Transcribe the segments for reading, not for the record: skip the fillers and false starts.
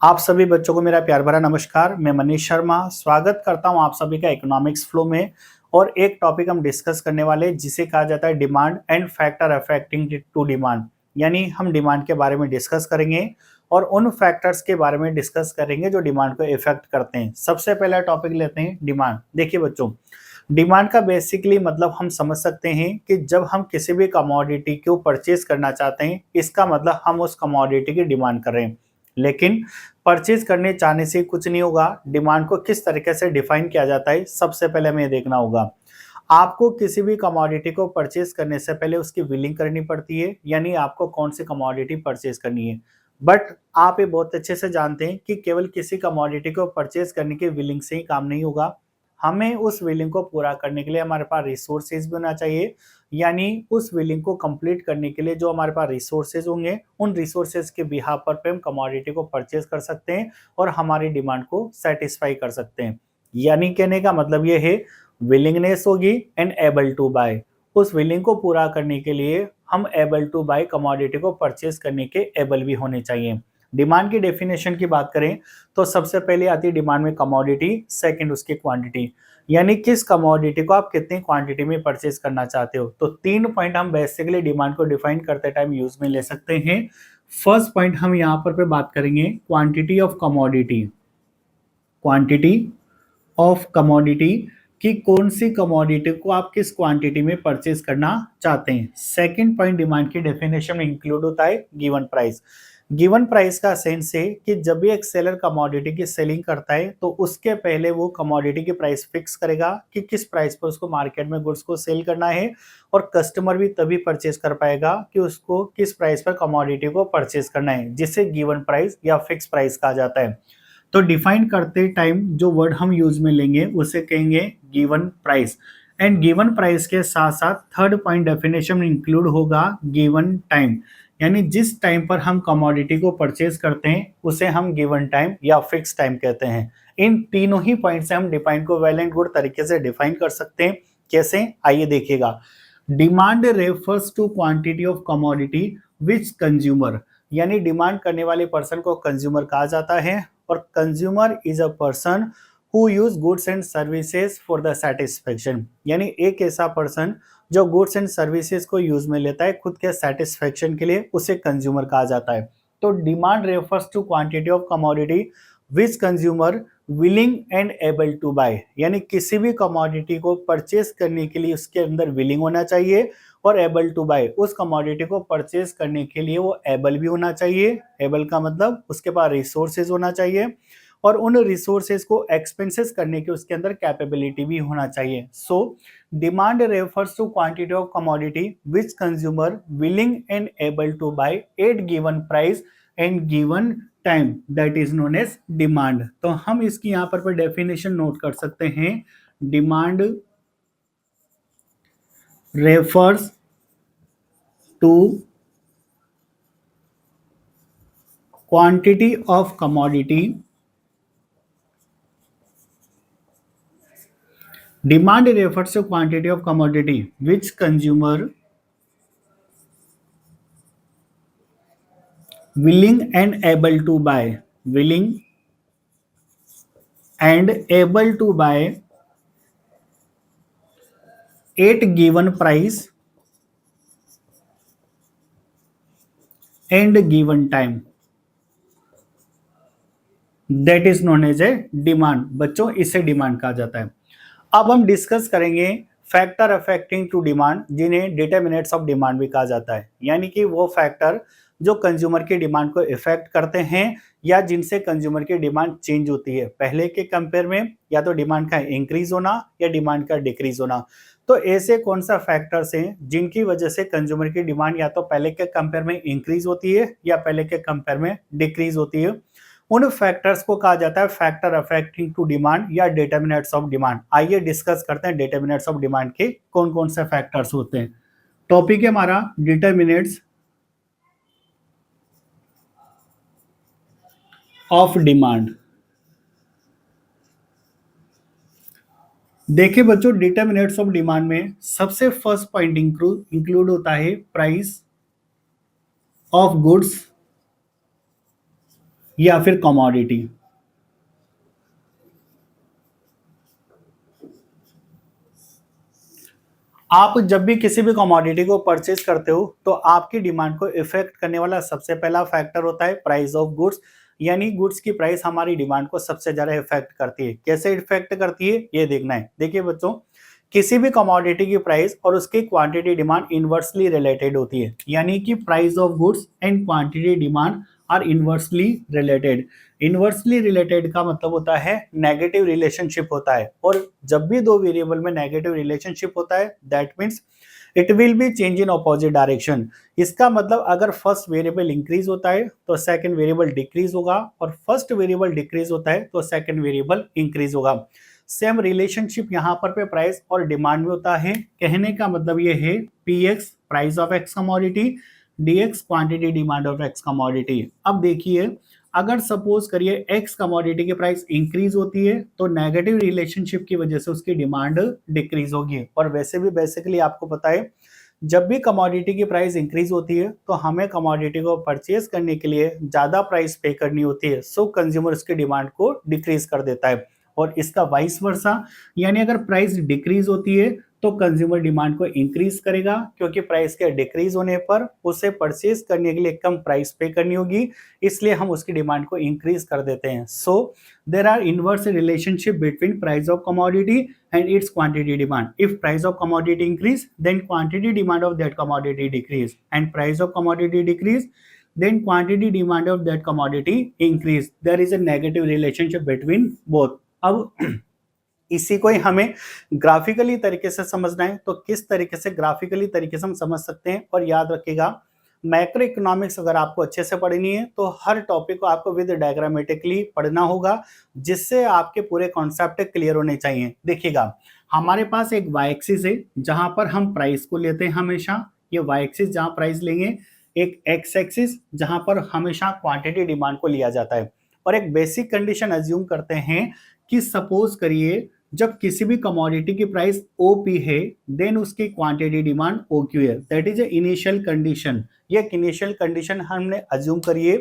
आप सभी बच्चों को मेरा प्यार भरा नमस्कार। मैं मनीष शर्मा स्वागत करता हूं आप सभी का इकोनॉमिक्स फ्लो में। और एक टॉपिक हम डिस्कस करने वाले हैं जिसे कहा जाता है demand and factor affecting to demand. यानी हम डिमांड के बारे में डिस्कस करेंगे और उन फैक्टर्स के बारे में डिस्कस करेंगे जो डिमांड को इफेक्ट करते हैं। सबसे पहला टॉपिक लेते हैं डिमांड। देखिए बच्चों, डिमांड का बेसिकली मतलब हम समझ सकते हैं कि जब हम किसी भी कमोडिटी को परचेज करना चाहते हैं, इसका मतलब हम उस कमोडिटी की डिमांड कर रहे हैं। लेकिन परचेज करने चाहने से कुछ नहीं होगा। डिमांड को किस तरीके से डिफाइन किया जाता है, सबसे पहले हमें देखना होगा। आपको किसी भी कमोडिटी को परचेज करने से पहले उसकी विलिंग करनी पड़ती है, यानी आपको कौन सी कमोडिटी परचेज करनी है। बट आप ये बहुत अच्छे से जानते हैं कि केवल किसी कमोडिटी को परचेज करने की विलिंग से ही काम नहीं होगा। हमें उस विलिंग को पूरा करने के लिए हमारे पास रिसोर्सेज भी होना चाहिए। यानी उस विलिंग को कंप्लीट करने के लिए जो हमारे पास रिसोर्सेज होंगे, उन रिसोर्सेज के बिहाफ पर पे हम कमोडिटी को परचेज कर सकते हैं और हमारी डिमांड को सेटिस्फाई कर सकते हैं। यानी कहने का मतलब ये है, विलिंगनेस होगी एंड एबल टू बाय। उस विलिंग को पूरा करने के लिए हम एबल टू बाय कमोडिटी को परचेज करने के एबल भी होने चाहिए। डिमांड की डेफिनेशन की बात करें तो सबसे पहले आती है डिमांड में कमोडिटी, सेकंड उसकी क्वांटिटी। यानी किस कमोडिटी को आप कितनी क्वांटिटी में परचेज करना चाहते हो। तो 3 पॉइंट हम बेसिकली डिमांड को डिफाइन करते टाइम यूज में ले सकते हैं। फर्स्ट पॉइंट हम यहाँ पर बात करेंगे quantity of commodity. Quantity of commodity कि कौन सी कमोडिटी को आप किस क्वांटिटी में परचेज करना चाहते हैं। सेकंड पॉइंट डिमांड की डेफिनेशन में इंक्लूड होता है गिवन प्राइस। गिवन प्राइस का सेंस है कि जब भी एक सेलर कमोडिटी की सेलिंग करता है तो उसके पहले वो कमोडिटी की प्राइस फिक्स करेगा कि किस प्राइस पर उसको मार्केट में गुड्स को सेल करना है, और कस्टमर भी तभी परचेज कर पाएगा कि उसको किस प्राइस पर कमोडिटी को परचेज करना है, जिसे गिवन प्राइस या फिक्स प्राइस कहा जाता है। तो डिफाइन करते टाइम जो वर्ड हम यूज में लेंगे उसे कहेंगे given price. And given price के साथ साथ थर्ड पॉइंट डेफिनेशन में इंक्लूड होगा गिवन टाइम। यानी जिस टाइम पर हम कमोडिटी को परचेज करते हैं उसे हम गिवन टाइम या फिक्स टाइम कहते हैं। इन तीनों ही पॉइंट से हम डिफाइन को वेल एंड गुड तरीके से डिफाइन कर सकते हैं। कैसे, आइए देखिएगा। Demand refers to quantity of commodity which consumer, यानी डिमांड करने वाले पर्सन को कंज्यूमर कहा जाता है। और consumer is a person who use goods and services for the satisfaction, यानी एक ऐसा पर्सन जो गुड्स एंड सर्विसेज को यूज में लेता है खुद के सेटिस्फेक्शन के लिए, उसे कंज्यूमर कहा जाता है। तो demand refers to quantity of commodity which consumer willing and able to buy, यानी किसी भी कमोडिटी को परचेज करने के लिए उसके अंदर विलिंग होना चाहिए और एबल टू बाय, उस कमोडिटी को परचेज करने के लिए वो एबल भी होना चाहिए। एबल का मतलब उसके पास रिसोर्सेज होना चाहिए और उन रिसोर्सेज को एक्सपेंसेस करने की उसके अंदर कैपेबिलिटी भी होना चाहिए। So demand refers to quantity of commodity which consumer willing and able to buy at given price and given time, that is known as demand. तो हम इसकी यहां पर डेफिनेशन नोट कर सकते हैं। Demand refers to quantity of commodity, demand refers to quantity of commodity which consumer willing and able to buy, willing and able to buy at given price and given time, that is known as a demand। बच्चों इसे demand कहा जाता है। अब हम discuss करेंगे factor affecting to demand, जिन्हें determinants of demand भी कहा जाता है। यानी कि वो फैक्टर जो कंज्यूमर की डिमांड को इफेक्ट करते हैं या जिनसे कंज्यूमर की डिमांड चेंज होती है पहले के कंपेयर में, या तो डिमांड का इंक्रीज होना या डिमांड का डिक्रीज होना। तो ऐसे कौन सा फैक्टर्स हैं जिनकी वजह से कंज्यूमर की डिमांड या तो पहले के कंपेयर में इंक्रीज होती है या पहले के कंपेयर में डिक्रीज होती है। उन फैक्टर्स को कहा जाता है फैक्टर अफेक्टिंग टू डिमांड या डिटरमिनेंट्स ऑफ डिमांड। आइए डिस्कस करते हैं डिटरमिनेंट्स ऑफ डिमांड के कौन कौन से फैक्टर्स होते हैं। टॉपिक है हमारा डिटरमिनेंट्स ऑफ डिमांड। देखिए बच्चों, डिटरमिनेंट्स ऑफ डिमांड में सबसे फर्स्ट पॉइंट इंक्लूड होता है प्राइस ऑफ गुड्स या फिर कमोडिटी। आप जब भी किसी भी कमोडिटी को परचेज करते हो तो आपकी डिमांड को इफेक्ट करने वाला सबसे पहला फैक्टर होता है प्राइस ऑफ गुड्स, यानी गुड्स की प्राइस हमारी डिमांड को सबसे ज्यादा इफेक्ट करती है। कैसे इफेक्ट करती है ये देखना है। देखिए बच्चों, किसी भी कमोडिटी की प्राइस और उसकी क्वांटिटी डिमांड इनवर्सली रिलेटेड होती है, यानी कि price of goods and quantity demand are inversely related. Inversely related का मतलब होता है नेगेटिव रिलेशनशिप होता है, और जब भी दो वेरिएबल में नेगेटिव रिलेशनशिप होता है that means it will be change in opposite direction. इसका मतलब अगर फर्स्ट वेरिएबल इंक्रीज होता है तो सेकंड वेरिएबल डिक्रीज होगा, और फर्स्ट वेरिएबल डिक्रीज होता है तो सेकंड वेरिएबल इंक्रीज होगा। सेम रिलेशनशिप यहाँ पर पे प्राइस और डिमांड में होता है। कहने का मतलब ये है P x price of x commodity, D x quantity demand of x commodity. अब देखिए, अगर सपोज करिए एक्स कमोडिटी की प्राइस इंक्रीज होती है तो नेगेटिव रिलेशनशिप की वजह से उसकी डिमांड डिक्रीज होगी। और वैसे भी बेसिकली आपको पता है जब भी कमोडिटी की प्राइस इंक्रीज होती है तो हमें कमोडिटी को परचेज करने के लिए ज्यादा प्राइस पे करनी होती है, सो कंज्यूमर उसकी डिमांड को डिक्रीज कर देता है। और इसका वाइस वर्सा, यानी अगर प्राइस डिक्रीज होती है तो कंज्यूमर डिमांड को इंक्रीज करेगा, क्योंकि प्राइस के डिक्रीज होने पर उसे परचेज करने के लिए कम प्राइस पे करनी होगी, इसलिए हम उसकी डिमांड को इंक्रीज कर देते हैं। So there are inverse relationship between price of commodity and its quantity demand. If price of commodity increase then quantity demand of that commodity decrease, and price of commodity decrease then quantity demand of that commodity increase. There is a negative relationship between both. अब इसी को ही हमें graphically तरीके से समझना है, तो किस तरीके से ग्राफिकली तरीके से हम समझ सकते हैं। और याद रखिएगा, मैक्रो इकोनॉमिक्स अगर आपको अच्छे से पढ़नी है तो हर टॉपिक को आपको विद डायग्रामेटिकली पढ़ना होगा, जिससे आपके पूरे कॉन्सेप्ट क्लियर होने चाहिए। देखिएगा, हमारे पास एक वाई एक्सिस है जहां पर हम प्राइस को लेते हैं हमेशा, ये वाई एक्सिस जहां प्राइस लेंगे, एक एक्स एक्सिस जहां पर हमेशा क्वांटिटी डिमांड को लिया जाता है। और एक बेसिक कंडीशन अज्यूम करते हैं कि सपोज करिए जब किसी भी कमोडिटी की प्राइस ओपी है देन उसकी क्वांटिटी डिमांड ओक्यू है, that is a initial condition. ये इनिशियल कंडीशन हमने अज्यूम करिए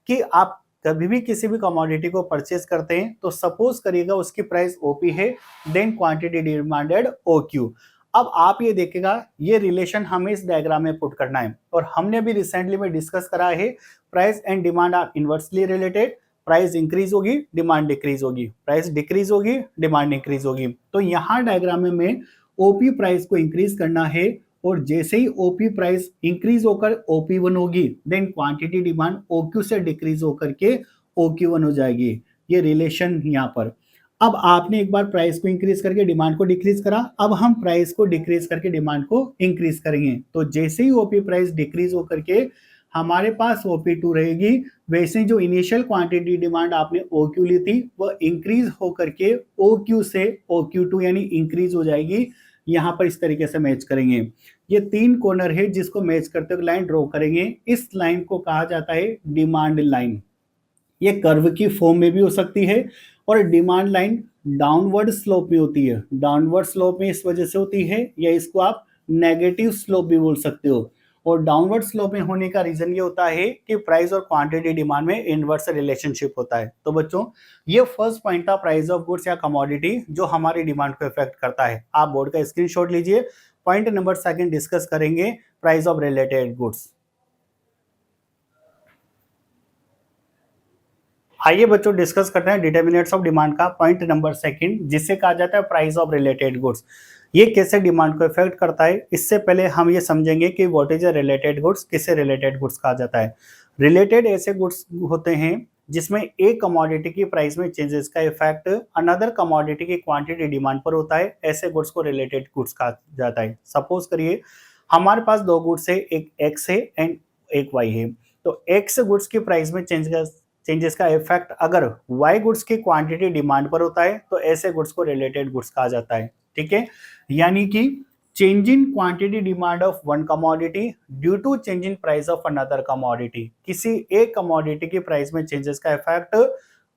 कि आप कभी भी किसी भी कमोडिटी को परचेज करते हैं तो सपोज करिएगा उसकी प्राइस ओपी है देन क्वांटिटी डिमांडेड ओक्यू। अब आप ये देखेगा, ये रिलेशन हमें इस डायग्राम में पुट करना है, और हमने भी रिसेंटली में डिस्कस करा है price and demand are inversely related. Price increase होगी डिमांड डिक्रीज होगी, प्राइस डिक्रीज होगी डिमांड इंक्रीज होगी। तो यहाँ डायग्राम में ओपी प्राइस को इंक्रीज करना है, और जैसे ही ओपी प्राइस इंक्रीज होकर OP1 होगी देन क्वांटिटी डिमांड OQ से डिक्रीज होकर के OQ1 हो जाएगी। ये रिलेशन यहाँ पर। अब आपने एक बार प्राइस को इंक्रीज करके डिमांड को डिक्रीज करा, अब हम प्राइस को डिक्रीज करके डिमांड को इंक्रीज करेंगे। तो जैसे ही ओपी प्राइस डिक्रीज होकर के हमारे पास OP2 रहेगी, वैसे जो इनिशियल क्वांटिटी डिमांड आपने OQ ली थी वह इंक्रीज होकर के OQ से OQ2 यानी इंक्रीज हो जाएगी। यहाँ पर इस तरीके से मैच करेंगे। ये तीन कॉर्नर है जिसको मैच करते हुए लाइन ड्रॉ करेंगे। इस लाइन को कहा जाता है डिमांड लाइन। ये कर्व की फॉर्म में भी हो सकती है, और डिमांड लाइन डाउनवर्ड स्लोप में होती है। डाउनवर्ड स्लोप में इस वजह से होती है, या इसको आप नेगेटिव स्लोप भी बोल सकते हो। और डाउनवर्ड स्लोप में होने का रीजन ये होता है कि प्राइस और क्वांटिटी डिमांड में इनवर्स रिलेशनशिप होता है। तो बच्चों, ये फर्स्ट पॉइंट था प्राइस ऑफ गुड्स या कमोडिटी जो हमारी डिमांड को इफेक्ट करता है। आप बोर्ड का स्क्रीनशॉट लीजिए। पॉइंट नंबर सेकंड डिस्कस करेंगे प्राइस ऑफ रिलेटेड गुड्स। आइए बच्चों डिस्कस करते हैं डिटर्मिनेंट्स ऑफ डिमांड का पॉइंट नंबर सेकंड, जिसे कहा जाता है प्राइस ऑफ रिलेटेड गुड्स। ये कैसे डिमांड को इफेक्ट करता है, इससे पहले हम ये समझेंगे कि what is a related goods, किसे रिलेटेड गुड्स कहा जाता है। रिलेटेड ऐसे गुड्स होते हैं जिसमें एक कमोडिटी की प्राइस में चेंजेस का इफेक्ट अनदर कमोडिटी की क्वांटिटी डिमांड पर होता है, ऐसे गुड्स को रिलेटेड गुड्स कहा जाता है। सपोज करिए हमारे पास दो गुड्स है, एक एक्स है एंड एक वाई है। तो एक्स गुड्स की प्राइस में चेंजेस का इफेक्ट अगर वाई गुड्स की क्वांटिटी डिमांड पर होता है तो ऐसे गुड्स को रिलेटेड गुड्स कहा जाता है। ठीक है, यानी कि change in quantity demand of one commodity due to change in price of another commodity. किसी एक कमोडिटी की प्राइस में चेंजेस का इफेक्ट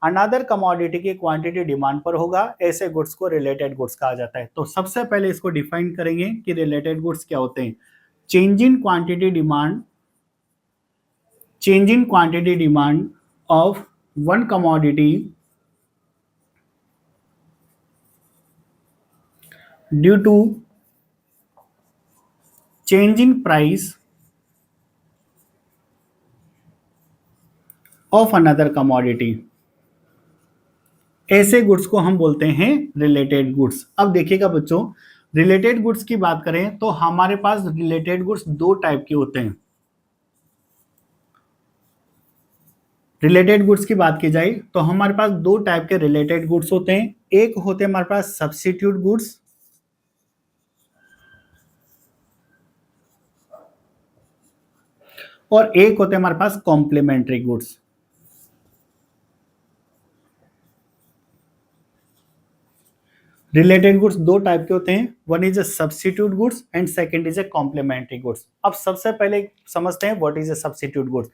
अनदर कमोडिटी की क्वांटिटी डिमांड पर होगा, ऐसे गुड्स को रिलेटेड गुड्स कहा जाता है। तो सबसे पहले इसको डिफाइन करेंगे कि रिलेटेड गुड्स क्या होते हैं। Change in quantity demand, change in quantity demand of one commodity due to change in price of another commodity, ऐसे गुड्स को हम बोलते हैं रिलेटेड गुड्स। अब देखिएगा बच्चों, रिलेटेड गुड्स की बात करें तो हमारे पास रिलेटेड गुड्स दो टाइप के होते हैं। रिलेटेड गुड्स की बात की जाए तो हमारे पास दो टाइप के रिलेटेड गुड्स होते हैं। एक होते हैं हमारे पास सब्स्टिट्यूट गुड्स, और एक होते हैं हमारे पास कॉम्प्लीमेंट्री गुड्स। रिलेटेड गुड्स दो टाइप के होते हैं, one is a substitute goods and second is a complementary goods. अब सबसे पहले समझते हैं what is a substitute goods.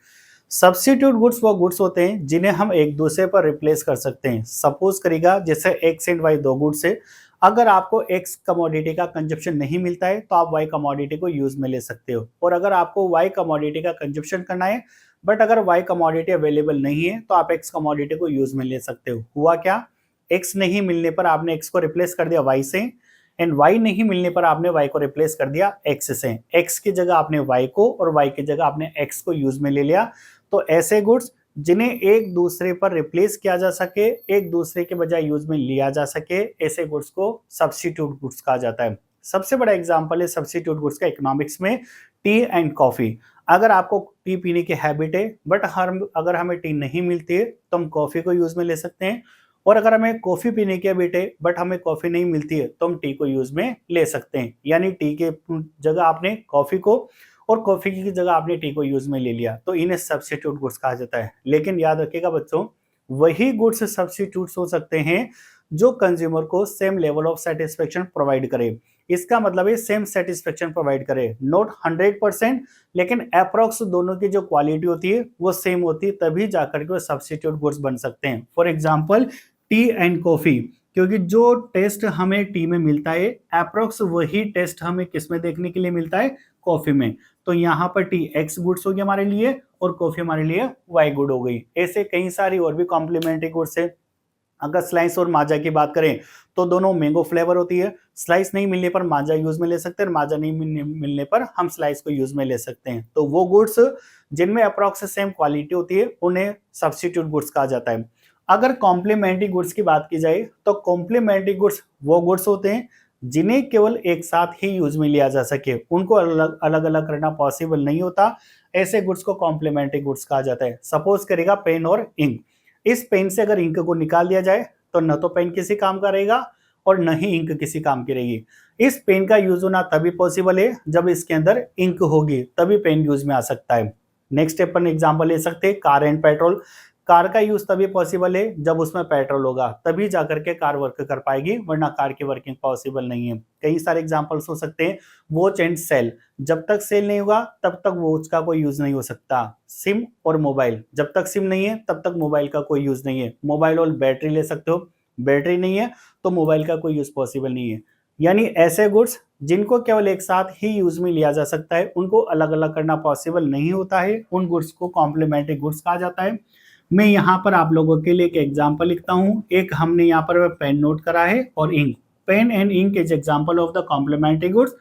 Substitute goods वो गुड्स होते हैं जिन्हें हम एक दूसरे पर रिप्लेस कर सकते हैं। सपोज करेगा जैसे एक्स एंड वाई दो गुड्स है, अगर आपको एक्स कमोडिटी का कंजप्शन नहीं मिलता है तो आप वाई कमोडिटी को यूज में ले सकते हो, और अगर आपको वाई कमोडिटी का कंजप्शन करना है बट अगर वाई कमोडिटी अवेलेबल नहीं है तो आप एक्स कमोडिटी को यूज में ले सकते हो। हुआ क्या, एक्स नहीं मिलने पर आपने एक्स को रिप्लेस कर दिया वाई से, एंड वाई नहीं मिलने पर आपने वाई को रिप्लेस कर दिया एक्स से। एक्स की जगह आपने वाई को और वाई की जगह आपने एक्स को यूज में ले लिया। तो ऐसे गुड्स जिन्हें एक दूसरे पर रिप्लेस किया जा सके, एक दूसरे के बजाय यूज में लिया जा सके, ऐसे गुड्स को सब्स्टिट्यूट गुड्स कहा जाता है। सबसे बड़ा एग्जांपल है सब्स्टिट्यूट गुड्स का इकोनॉमिक्स में टी एंड कॉफी। अगर आपको टी पीने की हैबिट है बट अगर हमें टी नहीं मिलती है तो हम कॉफी को यूज में ले सकते हैं, और अगर हमें कॉफी पीने की हैबिट है बट हमें कॉफी नहीं मिलती है तो हम टी को यूज में ले सकते हैं। यानी टी के जगह आपने कॉफी को और कॉफी की जगह आपने टी को यूज में ले लिया, तो इन्हें सब्स्टिट्यूट गुड्स कहा जाता है। लेकिन याद रखिएगा बच्चों, वही गुड्स सब्स्टिट्यूट्स हो सकते हैं जो कंज्यूमर को same level of satisfaction provide करे। इसका मतलब है सेम सेटिस्फेक्शन प्रोवाइड करे, नॉट 100%, लेकिन अप्रोक्स दोनों की जो क्वालिटी होती है वो सेम होती है, तभी जाकर के वो सब्स्टिट्यूट गुड्स बन सकते हैं। For example T and coffee, क्योंकि जो टेस्ट हमें टी में मिलता है अप्रोक्स वही टेस्ट हमें किस में देखने के लिए मिलता है, कॉफी में। तो यहाँ पर टी एक्स गुड्स हो गया हमारे लिए और कॉफी हमारे लिए वाई गुड हो गई। ऐसे कई सारी और भी कॉम्प्लीमेंट्री गुड्स है। अगर स्लाइस और माजा की बात करें तो दोनों मैंगो फ्लेवर होती है, स्लाइस नहीं मिलने पर माजा यूज में ले सकते हैं, माजा नहीं मिलने पर हम स्लाइस को यूज में ले सकते हैं। तो वो गुड्स जिनमें अप्रोक्स सेम क्वालिटी होती है उन्हें सब्स्टिट्यूट गुड्स कहा जाता है। अगर कॉम्प्लीमेंट्री गुड्स की बात की जाए तो कॉम्प्लीमेंट्री गुड्स वो गुड्स होते हैं जिन्हें केवल एक साथ ही यूज में लिया जा सके, उनको अलग अलग करना पॉसिबल नहीं होता, ऐसे गुड्स को कॉम्प्लीमेंट्री गुड्स कहा जाता है। सपोज करेगा पेन और इंक, इस पेन से अगर इंक को निकाल दिया जाए तो न तो पेन किसी काम का रहेगा और न ही इंक किसी काम की रहेगी। इस पेन का यूज होना तभी पॉसिबल है जब इसके अंदर इंक होगी, तभी पेन यूज में आ सकता है। नेक्स्ट अपन एग्जांपल ले सकते हैं कार एंड पेट्रोल। कार का यूज तभी पॉसिबल है जब उसमें पेट्रोल होगा, तभी जाकर के कार वर्क कर पाएगी, वरना कार की वर्किंग पॉसिबल नहीं है। कई सारे एग्जांपल्स हो सकते हैं, वॉच एंड सेल, जब तक सेल नहीं होगा तब तक वॉच का कोई यूज नहीं हो सकता। सिम और मोबाइल, जब तक सिम नहीं है तब तक मोबाइल का कोई यूज नहीं है। मोबाइल और बैटरी ले सकते हो, बैटरी नहीं है तो मोबाइल का कोई यूज पॉसिबल नहीं है। यानी ऐसे गुड्स जिनको केवल एक साथ ही यूज में लिया जा सकता है, उनको अलग अलग करना पॉसिबल नहीं होता है, उन गुड्स को कॉम्प्लीमेंट्री गुड्स कहा जाता है। मैं यहाँ पर आप लोगों के लिए एक एग्जांपल लिखता हूँ। एक हमने यहाँ पर पेन नोट करा है और ink, pen and ink is example of the complementary goods.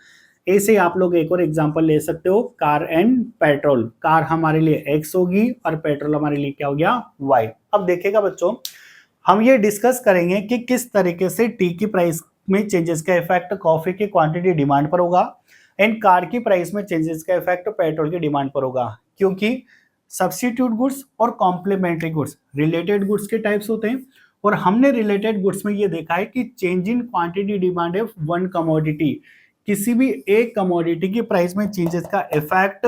ऐसे आप लोग एक और एग्जांपल ले सकते हो, कार एंड पेट्रोल। कार हमारे लिए एक्स होगी और पेट्रोल हमारे लिए क्या हो गया, वाई। अब देखिएगा बच्चों, हम ये डिस्कस करेंगे कि किस तरीके से टी की प्राइस में चेंजेस का इफेक्ट कॉफी की क्वांटिटी डिमांड पर होगा एंड कार की प्राइस में चेंजेस का इफेक्ट पेट्रोल की डिमांड पर होगा। क्योंकि सब्स्टिट्यूट गुड्स और कॉम्प्लीमेंट्री गुड्स रिलेटेड गुड्स के टाइप्स होते हैं, और हमने रिलेटेड गुड्स में ये देखा है कि change in quantity demand of one commodity, किसी भी एक कमोडिटी की प्राइस में चेंजेस का effect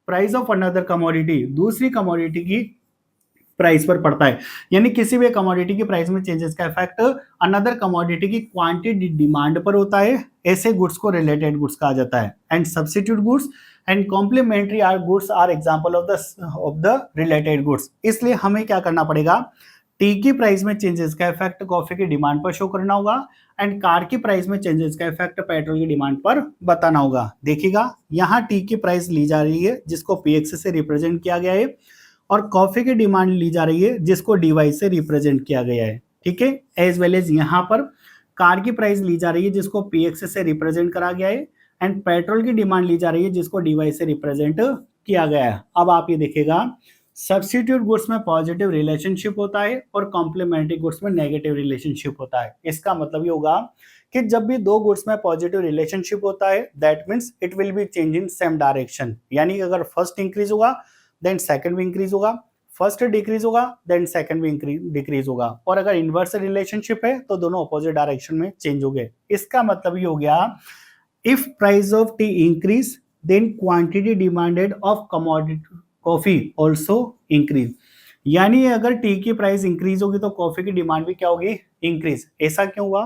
price of another commodity, दूसरी कमोडिटी की प्राइस पर पड़ता है। यानी किसी भी कमोडिटी की प्राइस में चेंजेस का इफेक्ट अनदर कमोडिटी की क्वांटिटी डिमांड पर होता है, ऐसे गुड्स को रिलेटेड गुड्स कहा जाता है। And substitute goods and complementary are goods are example of the related goods. इसलिए हमें क्या करना पड़ेगा, टी की प्राइस में चेंजेस का इफेक्ट कॉफी की डिमांड पर शो करना होगा एंड कार की प्राइस में चेंजेस का इफेक्ट पेट्रोल की डिमांड पर बताना होगा। देखिएगा यहाँ टी की प्राइस ली जा रही है जिसको पीएक्स से रिप्रेजेंट किया गया है, और कॉफी की डिमांड ली जा रही है जिसको dy से रिप्रेजेंट किया गया है, ठीक है। एज वेल एज यहाँ पर कार की प्राइस ली जा रही है जिसको px से रिप्रेजेंट करा गया है, एंड पेट्रोल की डिमांड ली जा रही है जिसको dy से रिप्रेजेंट किया गया है। अब आप ये देखिएगा, सब्स्टिट्यूट गुड्स में पॉजिटिव रिलेशनशिप होता है और कॉम्प्लीमेंट्री गुड्स में नेगेटिव रिलेशनशिप होता है। इसका मतलब ये होगा कि जब भी दो गुड्स में पॉजिटिव रिलेशनशिप होता है that means it will be change in same direction, यानी कि अगर फर्स्ट इंक्रीज होगा देन सेकंड भी इंक्रीज होगा, फर्स्ट डिक्रीज होगा देन सेकंड भी डिक्रीज होगा, और अगर इनवर्स रिलेशनशिप है तो दोनों अपोजिट डायरेक्शन में चेंज हो गए। इसका मतलब ये हो गया, if price of tea increase then quantity demanded of commodity coffee also increase, यानी अगर टी की प्राइस इंक्रीज होगी तो कॉफी की डिमांड भी क्या होगी, इंक्रीज। ऐसा क्यों हुआ,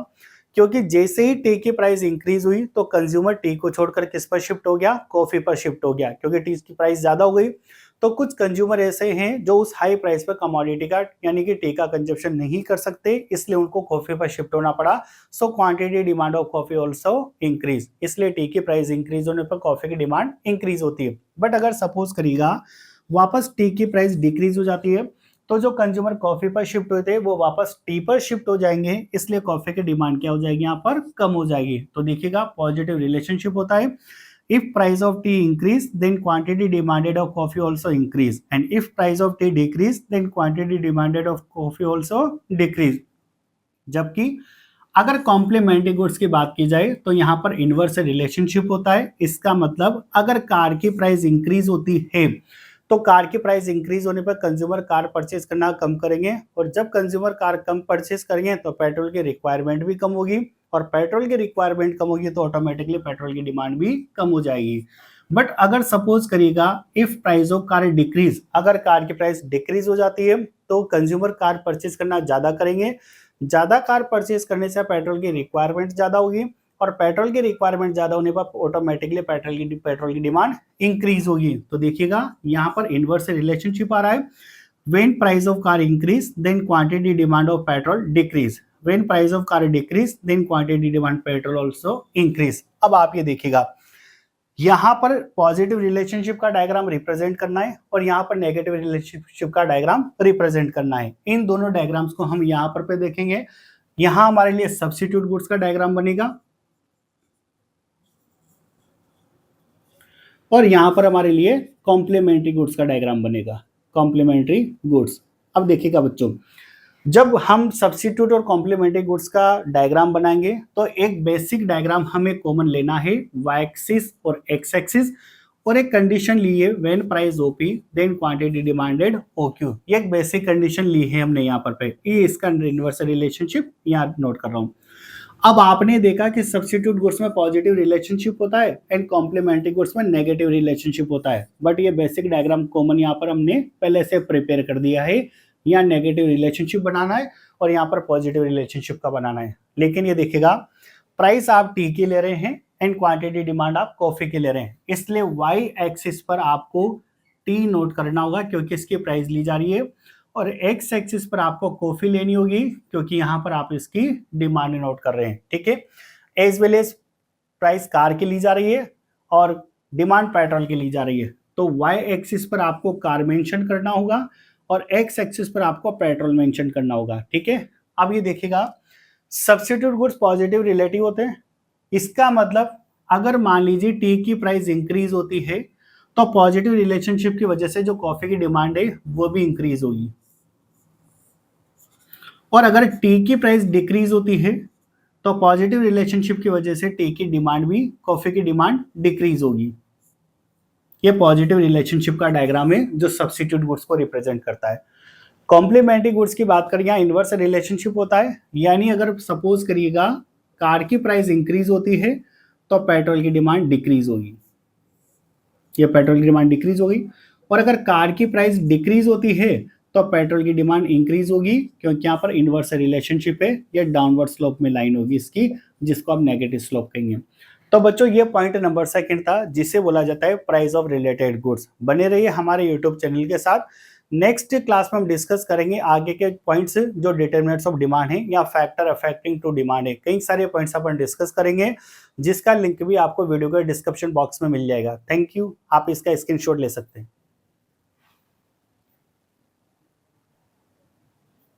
क्योंकि जैसे ही टी की प्राइस इंक्रीज हुई तो कंज्यूमर टी को छोड़कर किस पर शिफ्ट हो गया, कॉफी पर शिफ्ट हो गया, क्योंकि टी की प्राइस ज्यादा हो गई। तो कुछ कंज्यूमर ऐसे हैं जो उस हाई प्राइस पर कमोडिटी का यानी कि टी का कंजप्शन नहीं कर सकते, इसलिए उनको कॉफी पर शिफ्ट होना पड़ा। So quantity demand of coffee also increase, इसलिए टी की प्राइस इंक्रीज होने पर कॉफी की डिमांड इंक्रीज होती है। बट अगर सपोज करिएगा वापस टी की प्राइस डिक्रीज हो जाती है तो जो कंज्यूमर कॉफी पर शिफ्ट हुए थे वो वापस टी पर शिफ्ट हो जाएंगे, इसलिए कॉफी की डिमांड क्या हो जाएगी, यहाँ पर कम हो जाएगी। तो देखिएगा पॉजिटिव रिलेशनशिप होता है, if price of tea increase then quantity demanded of coffee also increase, and if price of tea decrease then quantity demanded of coffee also decrease। जबकि अगर कॉम्प्लीमेंट्री गुड्स की बात की जाए तो यहाँ पर इनवर्स रिलेशनशिप होता है। इसका मतलब अगर कार की प्राइस इंक्रीज होती है तो कार की प्राइस इंक्रीज होने पर कंज्यूमर कार परचेज करना कम करेंगे, और जब कंज्यूमर कार कम परचेज करेंगे तो पेट्रोल की रिक्वायरमेंट भी कम होगी, और पेट्रोल की रिक्वायरमेंट कम होगी तो ऑटोमेटिकली पेट्रोल की डिमांड भी कम हो जाएगी। बट अगर सपोज करिएगा if price of car decrease, अगर कार की प्राइस डिक्रीज हो जाती है तो कंज्यूमर कार परचेज करना ज्यादा करेंगे, ज्यादा कार परचेज करने से पेट्रोल की रिक्वायरमेंट ज्यादा होगी, और पेट्रोल की रिक्वायरमेंट ज्यादा होने पर ऑटोमेटिकली पेट्रोल की डिमांड इंक्रीज होगी। तो देखिएगा यहाँ पर इनवर्स रिलेशनशिप आ रहा है, when price of car increase then quantity demand of petrol decrease, when price of car decrease then quantity demand petrol also increase. अब आप ये देखिएगा यहाँ पर पॉजिटिव रिलेशनशिप का डायग्राम रिप्रेजेंट करना है और यहाँ पर नेगेटिव रिलेशनशिप का डायग्राम रिप्रेजेंट करना है। इन दोनों डायग्राम्स को हम यहाँ पर पे देखेंगे। यहाँ हमारे लिए सब्स्टिट्यूट गुड्स का डायग्राम बनेगा और यहाँ पर हमारे लिए कॉम्प्लीमेंट्री गुड्स का डायग्राम बनेगा, कॉम्प्लीमेंट्री गुड्स। अब देखिएगा बच्चों, जब हम सब्स्टिट्यूट और कॉम्प्लीमेंट्री गुड्स का डायग्राम बनाएंगे तो एक बेसिक डायग्राम हमें कॉमन लेना है, वाई एक्सिस और एक्स एक्सिस, और एक कंडीशन ली है when price OP then quantity demanded OQ. ये एक बेसिक कंडीशन ली है हमने यहाँ पर पे, ये इसका इनवर्स रिलेशनशिप यहाँ नोट कर रहा हूँ। अब आपने देखा कि सब्स्टिट्यूट गुड्स में पॉजिटिव रिलेशनशिप होता है एंड कॉम्प्लीमेंट्री गुड्स में नेगेटिव रिलेशनशिप होता है, बट ये बेसिक डायग्राम कॉमन यहाँ पर हमने पहले से प्रिपेयर कर दिया है। यहाँ नेगेटिव रिलेशनशिप बनाना है और यहाँ पर पॉजिटिव रिलेशनशिप का बनाना है। लेकिन ये देखिएगा प्राइस आप टी की ले रहे हैं एंड क्वांटिटी डिमांड आप कॉफी की ले रहे हैं, इसलिए वाई एक्सिस पर आपको टी नोट करना होगा क्योंकि इसकी प्राइस ली जा रही है, और एक्स एक्सिस पर आपको कॉफी लेनी होगी क्योंकि यहाँ पर आप इसकी डिमांड नोट कर रहे हैं, ठीक है। As well as price car की ली जा रही है और डिमांड पेट्रोल की ली जा रही है, तो वाई एक्सिस पर आपको कार मेंशन करना होगा और एक्स एक्सिस पर आपको पेट्रोल मेंशन करना होगा, ठीक है। अब ये देखिएगा सब्स्टिट्यूट गुड्स पॉजिटिव रिलेटिव होते हैं। इसका मतलब अगर मान लीजिए टी की प्राइस इंक्रीज होती है तो पॉजिटिव रिलेशनशिप की वजह से जो कॉफी की डिमांड है वो भी इंक्रीज होगी, और अगर टी की प्राइस डिक्रीज होती है तो पॉजिटिव रिलेशनशिप की वजह से टी की डिमांड भी कॉफी की डिमांड डिक्रीज होगी। ये पॉजिटिव रिलेशनशिप का डायग्राम है जो सब्स्टिट्यूट गुड्स को रिप्रेजेंट करता है। कॉम्प्लीमेंट्री गुड्स की बात करें, यहाँ इनवर्स रिलेशनशिप होता है, यानी अगर सपोज करिएगा कार की प्राइस इंक्रीज होती है तो पेट्रोल की डिमांड डिक्रीज होगी, ये पेट्रोल की डिमांड डिक्रीज होगी, और अगर कार की प्राइस डिक्रीज होती है तो पेट्रोल की डिमांड इंक्रीज होगी क्योंकि यहाँ पर इनवर्स रिलेशनशिप है, ये डाउनवर्ड स्लोप में लाइन होगी इसकी, जिसको आप नेगेटिव स्लोप कहेंगे। तो बच्चों ये पॉइंट नंबर सेकंड था जिसे बोला जाता है प्राइस ऑफ रिलेटेड गुड्स। बने रहिए हमारे यूट्यूब चैनल के साथ। नेक्स्ट क्लास में हम डिस्कस करेंगे आगे के पॉइंट्स जो डिटरमिनेंट्स ऑफ डिमांड है या फैक्टर अफेक्टिंग टू डिमांड है, कई सारे पॉइंट्स अपन डिस्कस करेंगे जिसका लिंक भी आपको वीडियो के डिस्क्रिप्शन बॉक्स में मिल जाएगा। थैंक यू, आप इसका स्क्रीनशॉट ले सकते हैं।